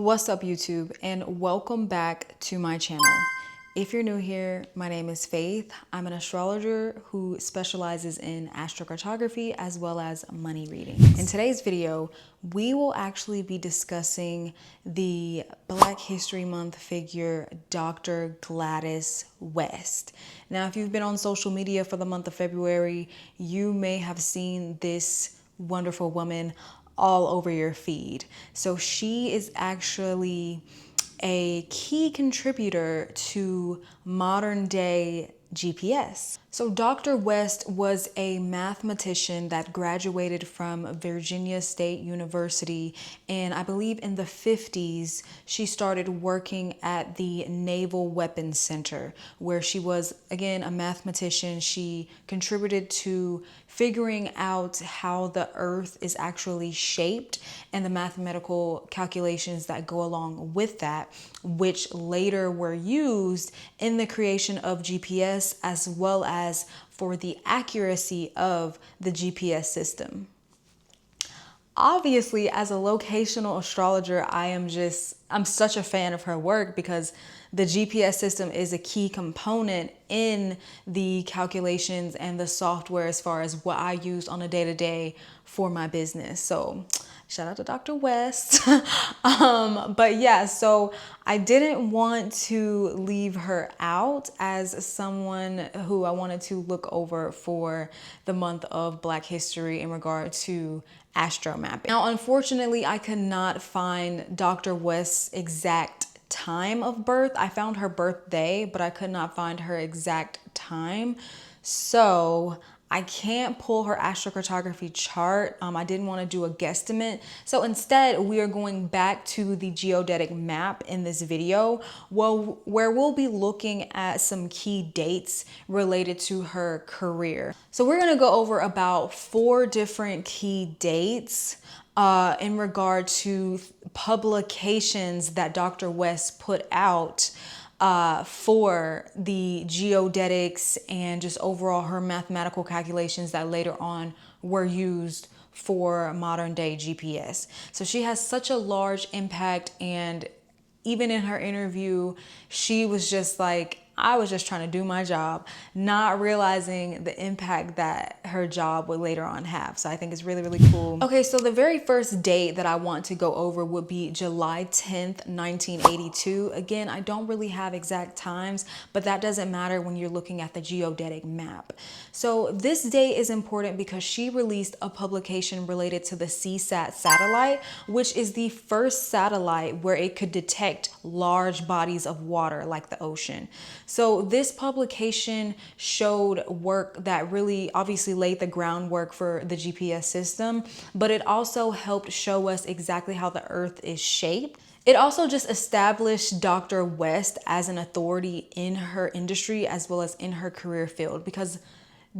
What's up, YouTube, and welcome back to my channel. If you're new here, my name is Faith. I'm an astrologer who specializes in astrocartography as well as money readings. In today's video, we will actually be discussing the Black History Month figure, Dr. Gladys West. Now, if you've been on social media for the month of February, you may have seen this wonderful woman all over your feed. So she is actually a key contributor to modern day GPS. So Dr. West was a mathematician that graduated from Virginia State University, and I believe in the 50s she started working at the Naval Weapons Center, where she was again a mathematician. She contributed to figuring out how the earth is actually shaped and the mathematical calculations that go along with that, which later were used in the creation of GPS as well as for the accuracy of the GPS system. Obviously, as a locational astrologer, I'm such a fan of her work because the GPS system is a key component in the calculations and the software as far as what I use on a day-to-day for my business. So shout out to Dr. West. But yeah, so I didn't want to leave her out as someone who I wanted to look over for the month of Black History in regard to astro mapping. Now, unfortunately, I could not find Dr. West's exact time of birth. I found her birthday, but I could not find her exact time. So I can't pull her astrocartography chart. I didn't want to do a guesstimate. So instead, we are going back to the geodetic map in this video, where we'll be looking at some key dates related to her career. So we're going to go over about 4 different key dates in regard to publications that Dr. West put out for the geodetics and just overall her mathematical calculations that later on were used for modern day GPS. So she has such a large impact, and even in her interview, she was just like, I was just trying to do my job, not realizing the impact that her job would later on have. So I think it's really, really cool. Okay, so the very first date that I want to go over would be July 10th, 1982. Again, I don't really have exact times, but that doesn't matter when you're looking at the geodetic map. So this date is important because she released a publication related to the SEASAT satellite, which is the first satellite where it could detect large bodies of water like the ocean. So this publication showed work that really obviously laid the groundwork for the GPS system, but it also helped show us exactly how the earth is shaped. It also just established Dr. West as an authority in her industry as well as in her career field, because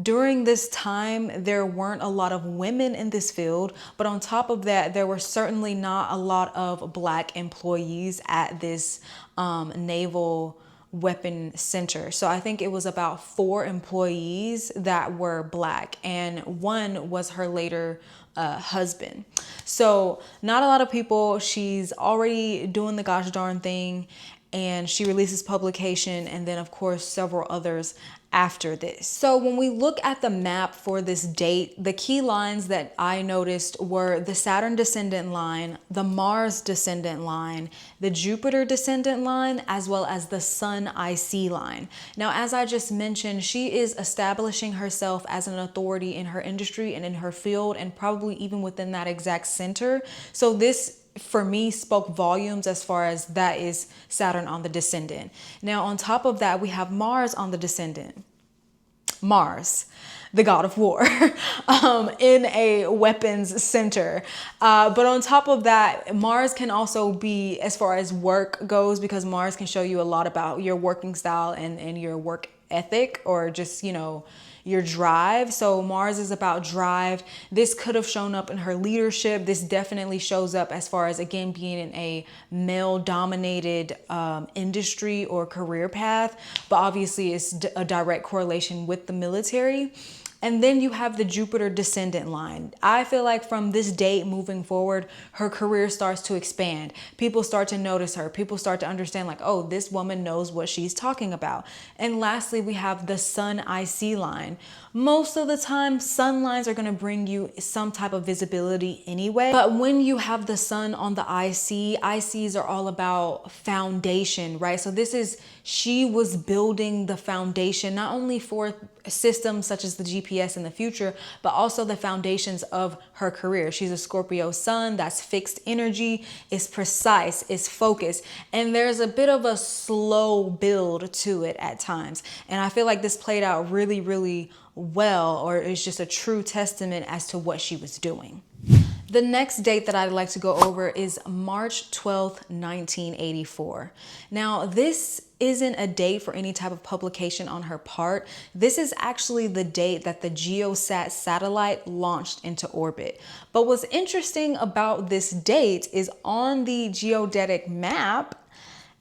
during this time, there weren't a lot of women in this field, but on top of that, there were certainly not a lot of Black employees at this naval weapon center. So I think it was about 4 employees that were Black, and one was her later husband. So not a lot of people. She's already doing the gosh darn thing, and she releases publication, and then of course several others after this. So when we look at the map for this date, the key lines that I noticed were the Saturn descendant line, the Mars descendant line, the Jupiter descendant line, as well as the Sun IC line. Now, as I just mentioned, she is establishing herself as an authority in her industry and in her field, and probably even within that exact center. So this, for me, spoke volumes as far as that is Saturn on the descendant. Now, on top of that, we have Mars on the descendant. Mars, the god of war, in a weapons center. But on top of that, Mars can also be, as far as work goes, because Mars can show you a lot about your working style and your work ethic, or just, you know, your drive. So Mars is about drive. This could have shown up in her leadership. This definitely shows up as far as, again, being in a male dominated industry or career path, but obviously it's a direct correlation with the military. And then you have the Jupiter descendant line. I feel like from this date moving forward, her career starts to expand. People start to notice her. People start to understand like, oh, this woman knows what she's talking about. And lastly, we have the Sun IC line. Most of the time, sun lines are going to bring you some type of visibility anyway. But when you have the sun on the ICs are all about foundation, right? So this is, she was building the foundation, not only for systems such as the GPS in the future, but also the foundations of her career. She's a Scorpio sun, that's fixed energy, is precise, is focused, and there's a bit of a slow build to it at times. And I feel like this played out really, really well, or it's just a true testament as to what she was doing. The next date that I'd like to go over is March 12th, 1984. Now, this isn't a date for any type of publication on her part. This is actually the date that the Geosat satellite launched into orbit. But what's interesting about this date is on the geodetic map,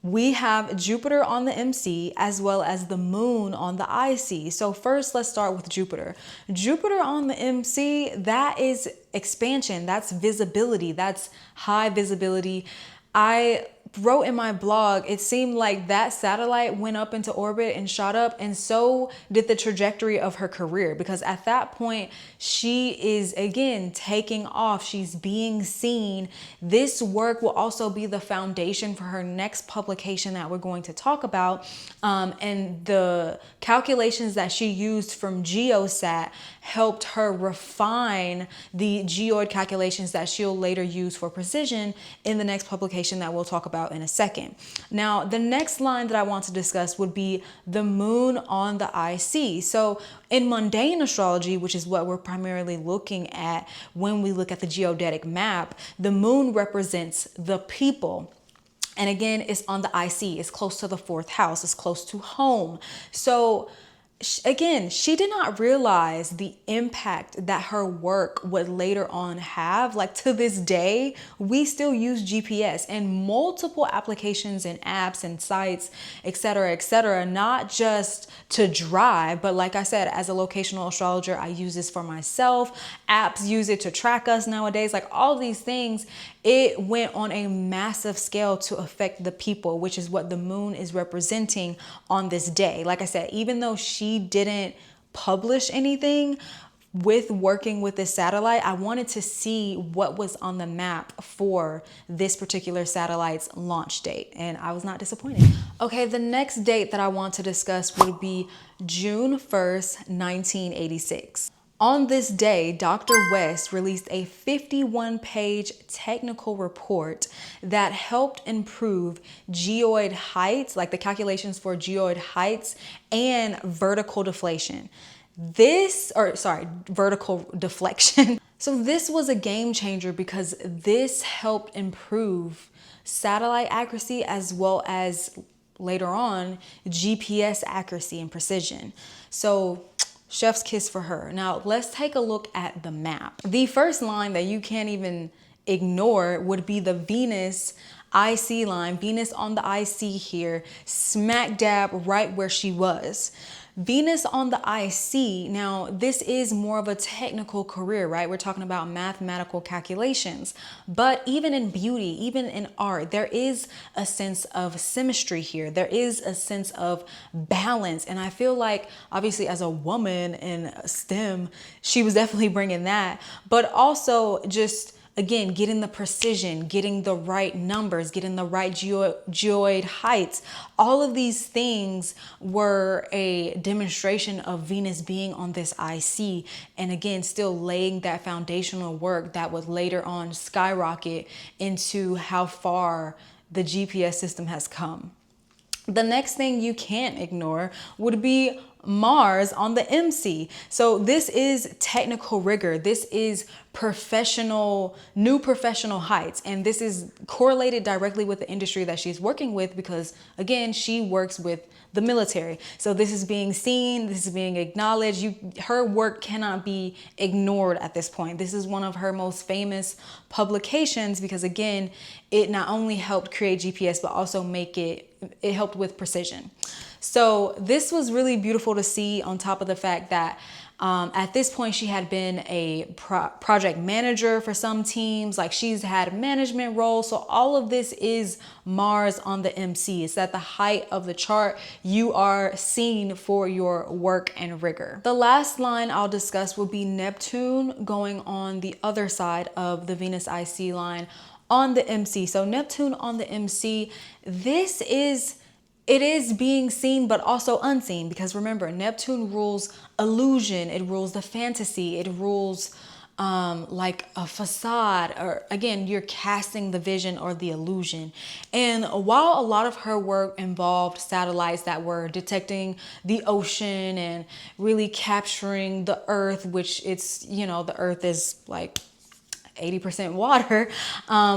we have Jupiter on the MC as well as the moon on the IC. So first, let's start with Jupiter. Jupiter on the MC, that is expansion, that's visibility, that's high visibility. I wrote in my blog, it seemed like that satellite went up into orbit and shot up, and so did the trajectory of her career, because at that point she is again taking off, she's being seen. This work will also be the foundation for her next publication that we're going to talk about, and the calculations that she used from Geosat helped her refine the geoid calculations that she'll later use for precision in the next publication that we'll talk about in a second. Now, the next line that I want to discuss would be the moon on the IC. So in mundane astrology, which is what we're primarily looking at when we look at the geodetic map, the moon represents the people. And again, it's on the IC, it's close to the fourth house, it's close to home. So again, she did not realize the impact that her work would later on have. Like, to this day, we still use GPS in multiple applications and apps and sites, etc., not just to drive, but like I said, as a locational astrologer, I use this for myself. Apps use it to track us nowadays. Like, all these things, it went on a massive scale to affect the people, which is what the moon is representing on this day. Like I said, even though she didn't publish anything with working with this satellite, I wanted to see what was on the map for this particular satellite's launch date, and I was not disappointed. Okay, the next date that I want to discuss would be June 1st, 1986. On this day, Dr. West released a 51-page technical report that helped improve geoid heights, like the calculations for geoid heights and vertical deflation. Vertical deflection. So this was a game changer because this helped improve satellite accuracy as well as later on GPS accuracy and precision. So chef's kiss for her. Now let's take a look at the map. The first line that you can't even ignore would be the Venus IC line. Venus on the IC here, smack dab right where she was. Venus on the IC, now this is more of a technical career, right? We're talking about mathematical calculations, but even in beauty, even in art, there is a sense of symmetry here. There is a sense of balance. And I feel like obviously as a woman in STEM, she was definitely bringing that, but also just again, getting the precision, getting the right numbers, getting the right geoid heights. All of these things were a demonstration of Venus being on this IC. And again, still laying that foundational work that would later on skyrocket into how far the GPS system has come. The next thing you can't ignore would be Mars on the MC. So this is technical rigor. This is new professional heights. And this is correlated directly with the industry that she's working with because, again, she works with the military. So this is being seen, this is being acknowledged. Her work cannot be ignored at this point. This is one of her most famous publications because, again, it not only helped create GPS, but also it helped with precision. So this was really beautiful to see, on top of the fact that At this point, she had been a project manager for some teams. Like, she's had management roles. So all of this is Mars on the MC. It's at the height of the chart. You are seen for your work and rigor. The last line I'll discuss will be Neptune going on the other side of the Venus IC line on the MC. So Neptune on the MC, it is being seen, but also unseen, because remember, Neptune rules illusion. It rules the fantasy. It rules like a facade, or again, you're casting the vision or the illusion. And while a lot of her work involved satellites that were detecting the ocean and really capturing the earth, which it's, you know, the earth is like 80% water,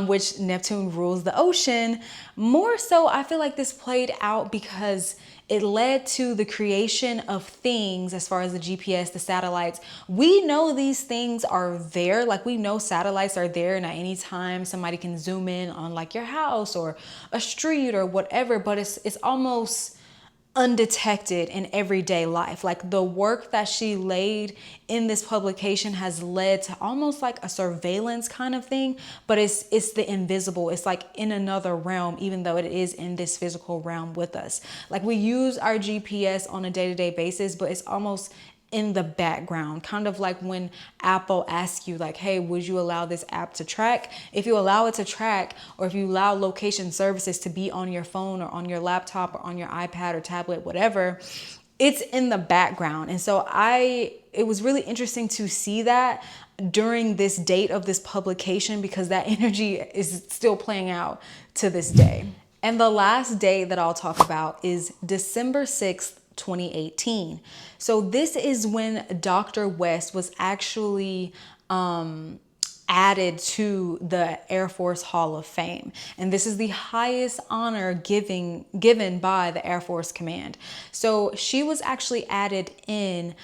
which Neptune rules the ocean. More so, I feel like this played out because it led to the creation of things as far as the GPS, the satellites. We know these things are there. Like, we know satellites are there, and at any time somebody can zoom in on like your house or a street or whatever, but it's almost undetected in everyday life. Like, the work that she laid in this publication has led to almost like a surveillance kind of thing, but it's the invisible. It's like in another realm, even though it is in this physical realm with us. Like, we use our GPS on a day-to-day basis, but it's almost in the background, kind of like when Apple asks you like, hey, would you allow this app to track? If you allow it to track, or if you allow location services to be on your phone or on your laptop or on your iPad or tablet, whatever, it's in the background. And so it was really interesting to see that during this date of this publication, because that energy is still playing out to this day. And the last day that I'll talk about is December 6th, 2018. So this is when Dr. West was actually added to the Air Force Hall of Fame. And this is the highest honor given by the Air Force Command. So she was actually added in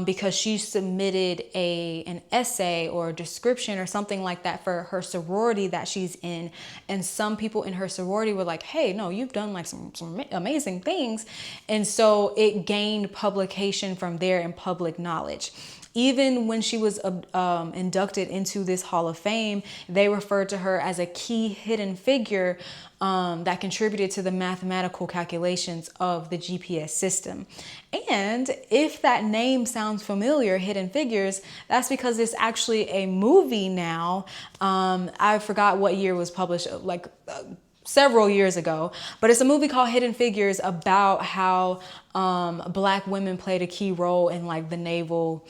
because she submitted an essay or a description or something like that for her sorority that she's in. And some people in her sorority were like, hey, no, you've done like some amazing things. And so it gained publication from there and public knowledge. Even when she was inducted into this Hall of Fame, they referred to her as a key hidden figure that contributed to the mathematical calculations of the GPS system. And if that name sounds familiar, Hidden Figures, that's because it's actually a movie now. I forgot what year it was published, several years ago, but it's a movie called Hidden Figures about how Black women played a key role in like the naval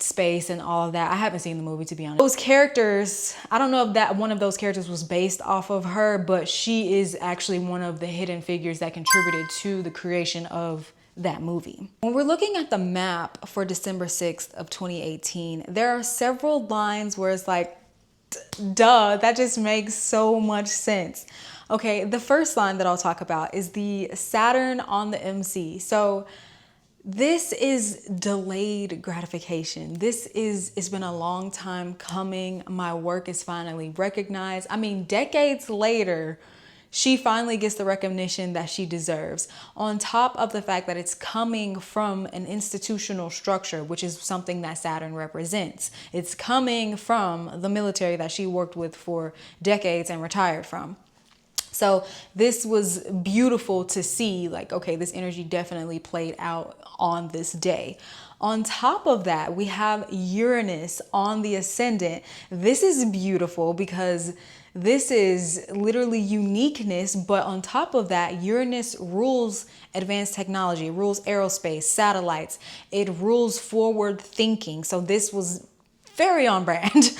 space and all of that. I haven't seen the movie, to be honest. Those characters, I don't know if that one of those characters was based off of her, but she is actually one of the hidden figures that contributed to the creation of that movie. When we're looking at the map for December 6th of 2018, there are several lines where it's like, duh, that just makes so much sense. Okay, the first line that I'll talk about is the Saturn on the MC. So this is delayed gratification. It's been a long time coming. My work is finally recognized. I mean, decades later, she finally gets the recognition that she deserves, on top of the fact that it's coming from an institutional structure, which is something that Saturn represents. It's coming from the military that she worked with for decades and retired from. So this was beautiful to see, like, okay, this energy definitely played out on this day. On top of that, we have Uranus on the ascendant. This is beautiful because this is literally uniqueness, but on top of that, Uranus rules advanced technology, it rules aerospace, satellites, it rules forward thinking. So this was very on brand.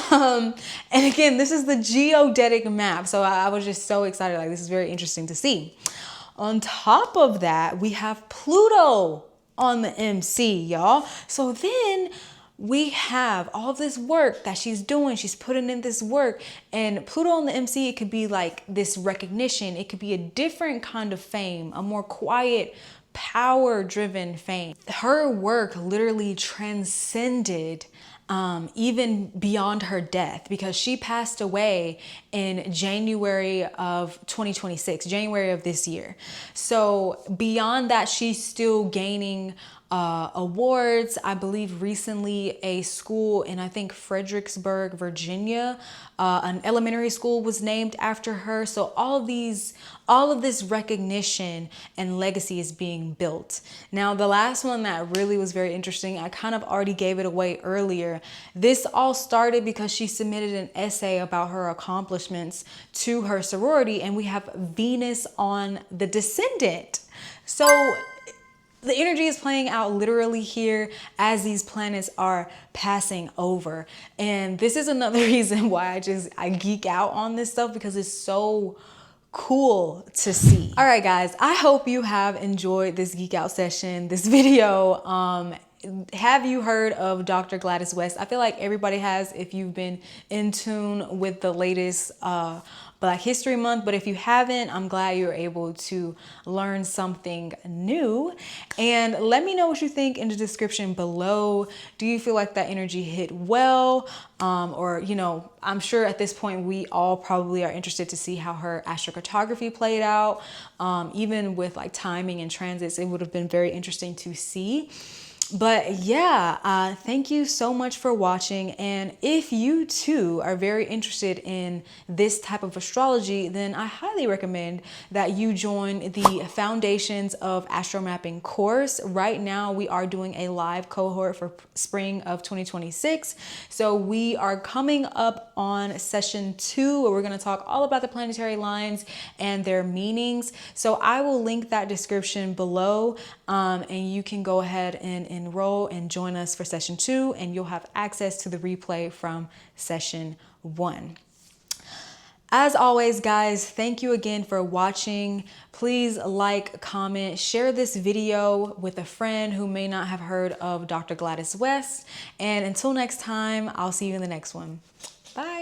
And again, this is the geodetic map. So I was just so excited. Like, this is very interesting to see. On top of that, we have Pluto on the MC, y'all. So then we have all this work that she's doing. She's putting in this work, and Pluto on the MC, it could be like this recognition. It could be a different kind of fame, a more quiet, power-driven fame. Her work literally transcended even beyond her death, because she passed away in January of 2026, January of this year. So beyond that, she's still gaining awards. I believe recently a school in, I think, Fredericksburg, Virginia, an elementary school was named after her. So all of this recognition and legacy is being built. Now, the last one that really was very interesting, I kind of already gave it away earlier. This all started because she submitted an essay about her accomplishments to her sorority, and we have Venus on the descendant. So the energy is playing out literally here as these planets are passing over. And this is another reason why I geek out on this stuff, because it's so cool to see. All right, guys, I hope you have enjoyed this geek out session, this video. Have you heard of Dr. Gladys West? I feel like everybody has if you've been in tune with the latest Black History Month, but if you haven't, I'm glad you're able to learn something new. And let me know what you think in the description below. Do you feel like that energy hit well? Or, you know, I'm sure at this point we all probably are interested to see how her astrocartography played out. Even with like timing and transits, it would have been very interesting to see. But yeah, thank you so much for watching. And if you too are very interested in this type of astrology, then I highly recommend that you join the Foundations of Astromapping course. Right now, we are doing a live cohort for spring of 2026. So we are coming up on session 2, where we're going to talk all about the planetary lines and their meanings. So I will link that description below, and you can go ahead and enroll and join us for session 2, and you'll have access to the replay from session 1. As always, guys, thank you again for watching. Please like, comment, share this video with a friend who may not have heard of Dr. Gladys West. And until next time, I'll see you in the next one. Bye.